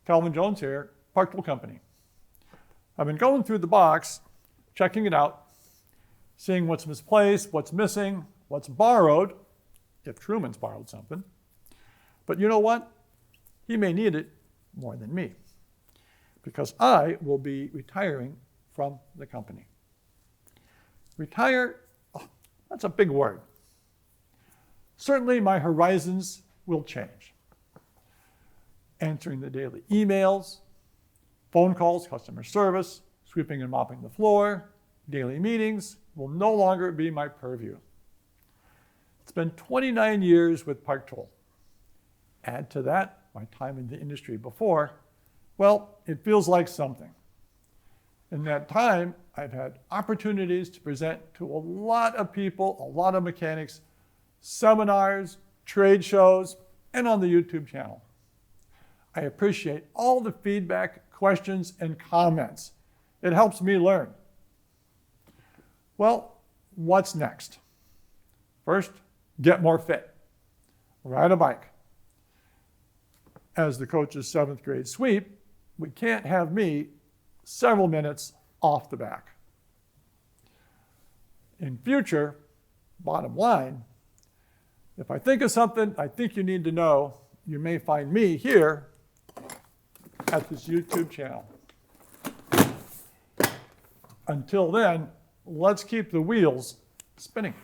Calvin Jones here, Park Tool Company. I've been going through the box, checking it out, seeing what's misplaced, what's missing, what's borrowed, if Truman's borrowed something. But you know what? He may need it more than me, because I will be retiring from the company. Retire, oh, that's a big word. Certainly my horizons will change. Answering the daily emails, phone calls, customer service, sweeping and mopping the floor, daily meetings will no longer be my purview. It's been 29 years with Park Tool. Add to that my time in the industry before, well, it feels like something. In that time, I've had opportunities to present to a lot of people, a lot of mechanics, seminars, trade shows, and on the YouTube channel. I appreciate all the feedback, questions, and comments. It helps me learn. Well, what's next? First, get more fit. Ride a bike. As the coach's 7th grade sweep, we can't have me several minutes off the back. In future, bottom line, if I think of something I think you need to know, you may find me here at this YouTube channel. Until then, let's keep the wheels spinning.